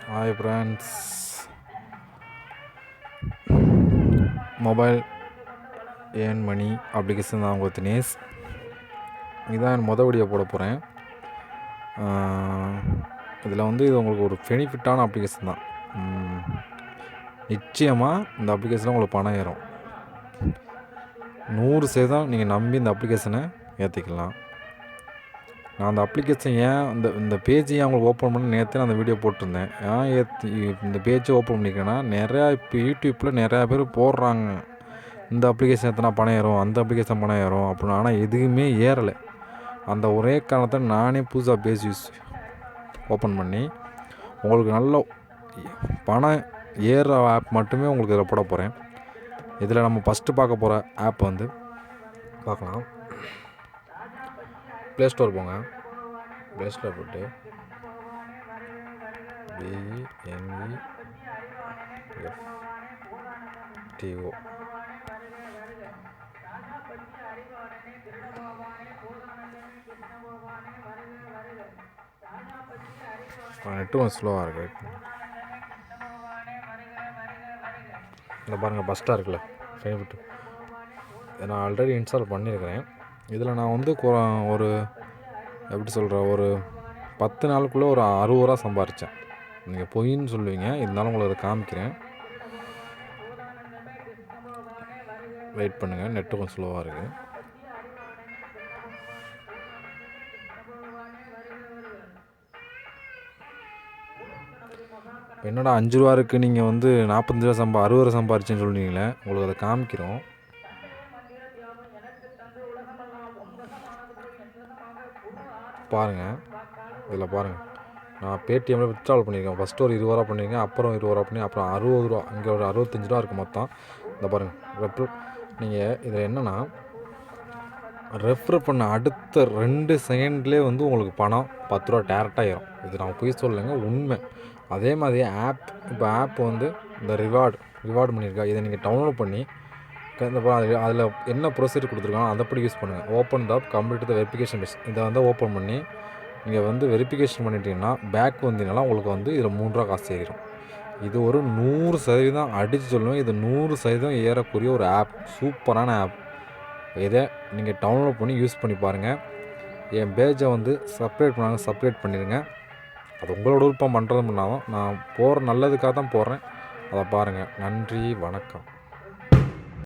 Hi friends, mobile earn money application தான் உங்கள் தினேஷ். இதுதான் என் வீடியோ போட போகிறேன். இதில் இது உங்களுக்கு ஒரு பெனிஃபிட்டான அப்ளிகேஷன் தான். நிச்சயமாக இந்த அப்ளிகேஷனில் உங்களுக்கு பணம் ஏறும். 100% நீங்கள் நம்பி இந்த அப்ளிகேஷனை ஏற்றிக்கலாம். நான் அந்த அப்ளிகேஷன் இந்த பேஜை உங்களுக்கு ஓப்பன் பண்ணி நேற்று நான் அந்த வீடியோ போட்டிருந்தேன். இந்த பேஜை ஓப்பன் பண்ணிக்கிறேன்னா நிறையா இப்போ யூடியூப்பில் நிறையா பேர் போடுறாங்க, இந்த அப்ளிகேஷன் எத்தனை பணம் ஏறும், அந்த அப்ளிகேஷன் பணம் ஏறும் அப்படின்னு. ஆனால் எதுவுமே ஏறலை. அந்த ஒரே காரணத்தை நானே புதுசாக பேஜ் ஓப்பன் பண்ணி உங்களுக்கு நல்ல பணம் ஏறுற ஆப் மட்டுமே உங்களுக்கு இதில் போட போகிறேன். இதில் நம்ம ஃபஸ்ட்டு பார்க்க போகிற ஆப் பார்க்கலாம். ப்ளே ஸ்டோர் போங்க. ப்ளே ஸ்டோர் போட்டு BNEFTO நெட்டு கொஞ்சம் ஸ்லோவாக இருக்குது. இதில் பாருங்கள், ஃபஸ்ட்டாக இருக்குல்ல ஃபேவரட். நான் ஆல்ரெடி இன்ஸ்டால் பண்ணியிருக்கிறேன். இதில் நான் ஒரு எப்படி சொல்கிறேன், ஒரு 10 நாளுக்குள்ளே ஒரு 60 ரூபா சம்பாரித்தேன். நீங்கள் பொய்ன்னு சொல்லுவீங்க, இருந்தாலும் உங்களுக்கு அதை காமிக்கிறேன். வெயிட் பண்ணுங்கள், நெட்டு கொஞ்சம் ஸ்லோவாக இருக்குது. என்னடா 5 ரூபா இருக்குது, நீங்கள் 45 ரூபா 60 ரூபா சம்பாரிச்சேன்னு சொல்லுவீங்களே, உங்களுக்கு அதை காமிக்கிறோம். பாருங்கள், இதில் பாருங்கள், நான் பேடிஎம்மில் வித்ட்ராவல் பண்ணியிருக்கேன். ஃபஸ்ட்டு ஒரு 20 ரூபா பண்ணியிருக்கேன், அப்புறம் 20 ரூபா பண்ணி, அப்புறம் 60 ரூபா, இங்கே ஒரு 65 ரூபா இருக்குது மொத்தம். இந்த பாருங்கள், நீங்கள் இதில் என்னென்னா ரெஃபர் பண்ண அடுத்த 2 செகண்ட்லேயே உங்களுக்கு பணம் 10 ரூபா டேரெக்டாக ஏறும். இது நான் போய் சொல்லுங்க, உண்மை. அதே மாதிரி இப்போ ஆப் இந்த ரிவார்டு பண்ணியிருக்கா, இதை நீங்கள் டவுன்லோட் பண்ணி அதில் என்ன ப்ரொசீஜர் கொடுத்துருக்காங்க அதைப்படி யூஸ் பண்ணுங்கள். Open the complete the verification phase, இதை ஓப்பன் பண்ணி நீங்கள் வெரிஃபிகேஷன் பண்ணிட்டீங்கன்னா பேக் வந்தீங்கன்னா உங்களுக்கு இதில் 3 ரூபா காசு ஏறிடும். இது ஒரு 100% அடித்து சொல்லுவேன், இது 100% ஏறக்கூடிய ஒரு ஆப், சூப்பரான ஆப். இதை நீங்கள் டவுன்லோட் பண்ணி யூஸ் பண்ணி பாருங்கள். என் பேஜை சப்ஸ்கிரைப் பண்ணிடுங்க. அது உங்களோட விருப்பம் பண்ணுறது பண்ணாலும் நான் போகிற நல்லதுக்காக தான் போடுறேன். அதை பாருங்கள். நன்றி, வணக்கம்.